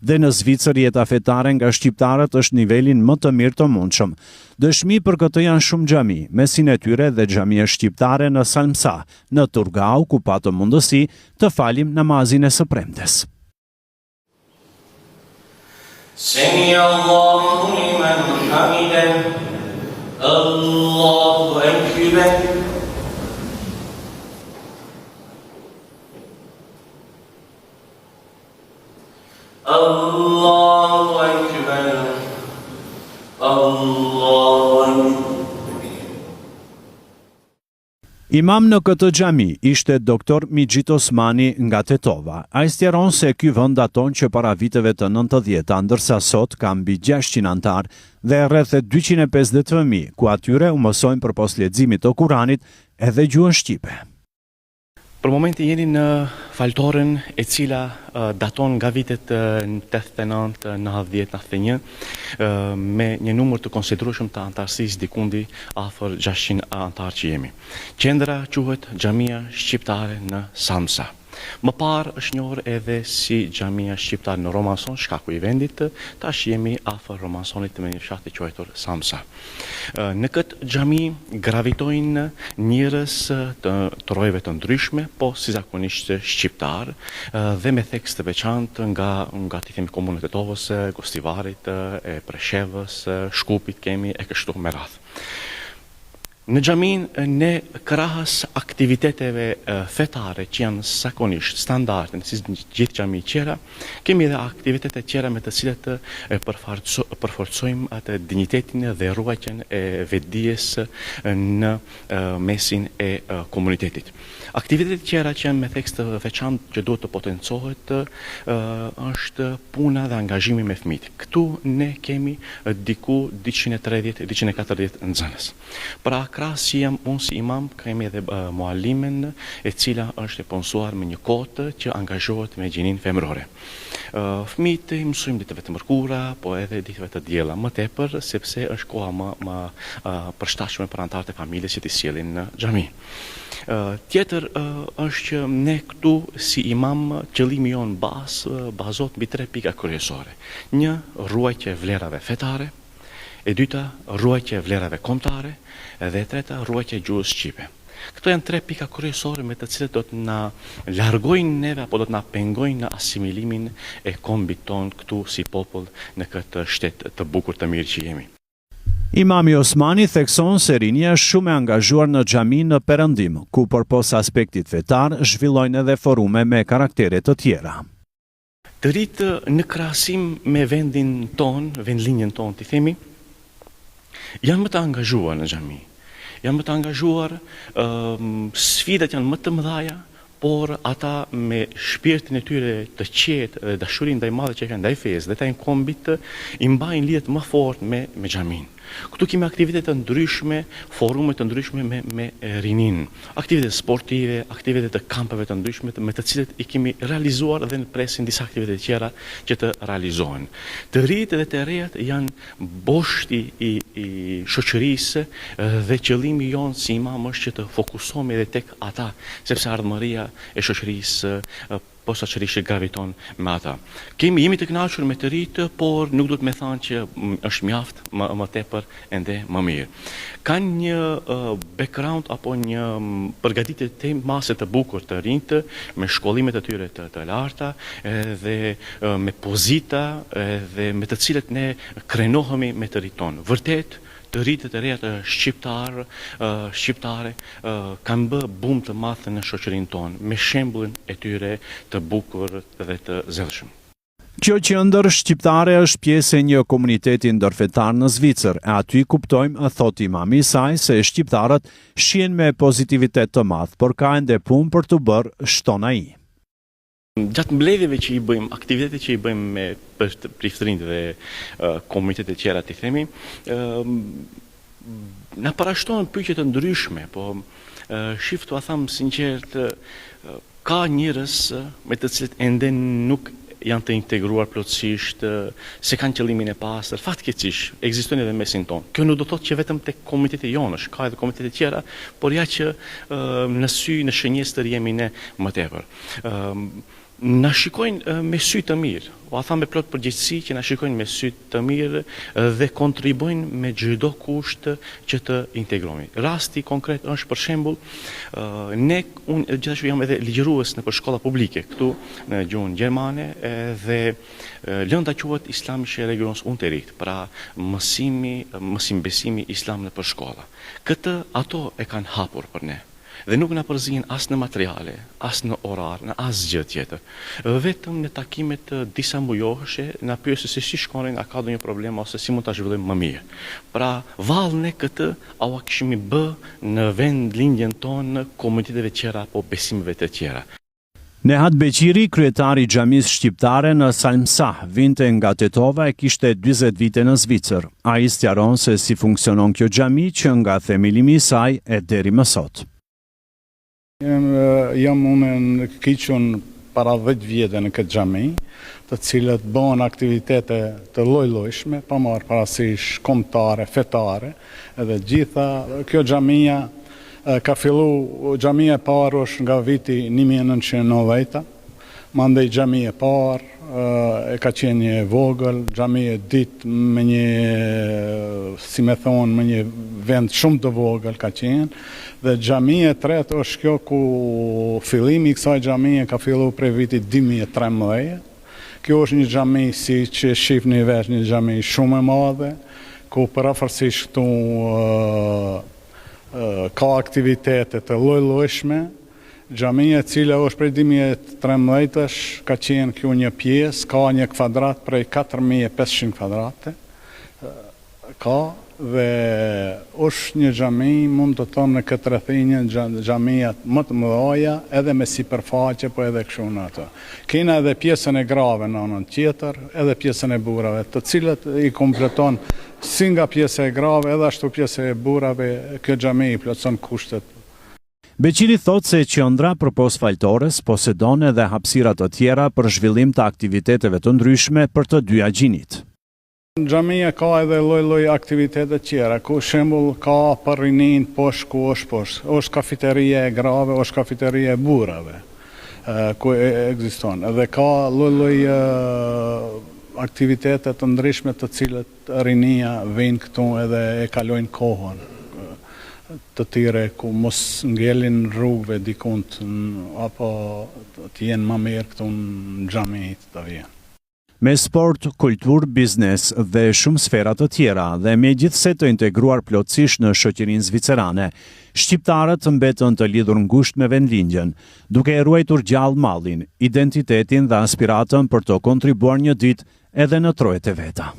Dhe në Zvicër jeta fetare nga shqiptarët është nivelin më të mirë të mundshëm. Dëshmi për këtë janë shumë xhami, mesin e tyre dhe xhamia shqiptare në Salmsa, në Turgau, ku patëm mundësi të falim namazin e së premtes. Semi Allahu liman hamidah. Allahu Ekber. Allahu Ekber. Allahu Ekber. Imam në këtë xhami ishte doktor Mijit Osmani nga Tetova. Ai sqaron se ky vend daton që para viteve të 90-ta, ndërsa sot ka mbi 600 antar dhe rreth 250 fëmijë, ku atyre u mësojnë përpos leximit të Kuranit edhe gjuhën shqipe. Për momentin jeni në faltoren e cila daton nga vitet 89, 90, 91 me një numër të konsiderueshëm të antarësisë dikundi afër 600 antar që jemi. Qendra quhet Xhamia Shqiptare në Salmsa. Më parë është njohur edhe si Xhamia Shqiptare në Romanson, shkaku i vendit, tash jemi afër Romansonit me një fshat të quajtur Salmsa. Në këtë xhami gravitojnë njerëz të rrojeve të ndryshme, po si zakonisht shqiptar dhe me theks të veçantë nga ti themi komunët e Tovës, Gostivarit, e Preshevës, Shkupit kemi e kështu me radhë. Në xhamin ne krahas aktiviteteve fetare që janë zakonisht standarde si gjithë xhami tjera, kemi edhe aktivitete tjera me të cilat përforcojmë atë dinjitetin dhe ruajtjen e vetdijes në mesin e komunitetit. Aktivitetet tjera që janë me theks të veçantë që duhet të potencohet është puna dhe angazhimi me fëmijët. Këtu ne kemi diku 230-240 nxënës. Pra krahas që jam unë si imam, kemi edhe mualimen e cila është e punësuar me një kotë që angazhohet me gjinin femërore. Fëmijët i mësojmë ditëve të mërkura, po edhe ditëve të diella më tepër, sepse është koha më përshtatshme për anëtarët e familjes që t'i sjellin në xhami. Tjetër është që ne këtu si imam qëllimi jon bazohet mbi 3 pika kryesore. 1. Ruajtje vlerave fetare, e dyta ruajtje vlerave kombëtare dhe e treta ruajtje gjuhës shqipe. Këto janë 3 pika kryesore me të cilat do të na largojnë neve apo do të na pengojnë në asimilimin e kombit ton këtu si popull në këtë shtet të bukur të mirë që jemi. Imami Osmani thekson se rinia është shumë e angazhuar në xhami në Perëndim, ku përpos aspektit fetar zhvillojnë edhe forume me karaktere të tjera. Të rritë në krahasim me vendlinjen ton, ti themi, janë më të angazhuar në xhami. Janë më të angazhuar, sfidat janë më të mëdhaja, por ata me shpirtin e tyre të qetë dhe dashurinë ndaj madhe që kanë ndaj fesë dhe ndaj kombit i mbajnë lidhjet më fort me xhamin. Këtu kemi aktivitete të ndryshme, forume të ndryshme me rinin, aktivitete sportive, aktivitete të kampeve të ndryshme me të cilat i kemi realizuar dhe në presin disa aktivitete tjera që të realizohen. Të rritë dhe të rejat janë boshti i shoqërisë dhe qëllimi jonë si imam është që të fokusohemi edhe tek ata, sepse ardhmëria e shoqërisë posaçërisht graviton me ata. Jemi të kënaqur me të rritë, por nuk duhet me thënë që është mjaft më tepër ende më mirë. Kanë një background apo një përgatitje të mase të bukur të rinjtë me shkollimet e tyre të larta dhe me pozita dhe me të cilat ne krenohemi me të rriton. Vërtet të rritët e reja të shqiptare kanë bë bum të madh në shoqërinë tonë me shembullin e tyre të bukur dhe të zellshëm. Kjo qendër shqiptare është pjesë e një komuniteti ndërfetar në Zvicër, e aty kuptojmë, thot imami i saj, se shqiptarët shihen me pozitivitet të madh, por ka ende punë për të bërë, shton ai. Gjatë mbledhjeve që i bëjmë, aktivitetet që i bëjmë me prifërinë dhe komunitetet tjera të themi, na parashtrohen pyetje të ndryshme, po shiftu a tham sinqert, ka njerëz me të cilët ende nuk janë të integruar plotësisht, se kanë qëllimin e pastër, fatkeqësisht ekzistojnë edhe mesin tonë. Kjo nuk do thotë që vetëm tek komuniteti jonë, ka edhe komunitete tjera, por ja që në sy, në shënjestër jemi ne më tepër. na shikojnë me sy të mirë. A tha me plot përgjegjësi që na shikojnë me sy të mirë dhe kontribojnë me çdo kusht që të integrohemi. Rasti konkret është për shembull, unë gjithashtu jam edhe ligjërues në shkolla publike këtu në gjuhën gjermane dhe lënda quhet Islamische Religionsunterricht, pra mësimbesimi islam në shkolla. Këtë ato e kanë hapur për ne. Dhe nuk na përzihen as në materiale, as në orar, në asgjë tjetër. Vetëm në takimet disa mujohëshe na pyesin se si shkonin, a ka ndonjë problem ose si mund ta zhvillojmë më mirë. Pra, vallën e këtë a u kishim bë në vendlindjen tonë, në komuniteteve të tjera apo besimeve të tjera. Nehat Beqiri, kryetari i xhamisë shqiptare në Salmsah, vinte nga Tetova e kishte 40 vite në Zvicër. Ai sqaron se si funksionon kjo xhami që nga themelimi i saj e deri më sot. Jam unë në Kiqun para 10 vjetë në këtë xhami, të cilët bëhen aktivitete të lloj-llojshme, pa marrë parasysh kombëtare, fetare, edhe gjitha. Kjo xhamia ka fillu, xhamia e parë është nga viti 1990, mandej xhamia e parë e ka qenë një vogël, xhamia e dytë me një, si me thonë, me një vend shumë të vogël ka qenë, dhe xhamia e tretë është kjo ku fillimi i kësaj xhamie ka filluar prej vitit 2013. Kjo është një xhami, si që shihni vesh, një xhami shumë e madhe, ku përafërsisht këtu ka aktivitete të lloj-llojshme. Xhamia e cila është prej 2013-sh ka qenë kjo një pjesë, ka një kvadrat prej 4500 kvadrate, ka dhe është një xhami, mund të thonë në këtë rrethinje xhamia më të mëdha edhe me sipërfaqe, po edhe kështu në ato. Kena edhe pjesën e grave në anën tjetër, edhe pjesën e burrave, të cilët i kompleton si nga pjesa e grave edhe ashtu pjesa e burrave, kjo xhami i plotson kushtet. Beqiri thot se qendra përpos faltores posedon edhe hapësira të tjera për zhvillim të aktiviteteve të ndryshme për të dyja gjinit. Xhamia ka edhe lloj-lloj aktivitete tjera, ku shembull ka për rinin poshtë ku është poshtë. Është kafeteria e grave, është kafeteria e burrave, ku ekziston. Edhe ka lloj-lloj aktivitete të ndryshme të cilët rinia vijnë këtu edhe e kalojnë kohën. Të tjere ku mos ngelin rrugëve dikund apo të jenë më mirë këtu në xhami të vjen. Me sport, kultur, biznes dhe shumë sfera të tjera dhe me gjithse të integruar plotësisht në shoqërinë zvicerane, shqiptarët mbetën të lidhur ngushtë me vendlindjen, duke e ruajtur gjallë mallin, identitetin dhe aspiratën për të kontribuar një ditë edhe në trojet e veta.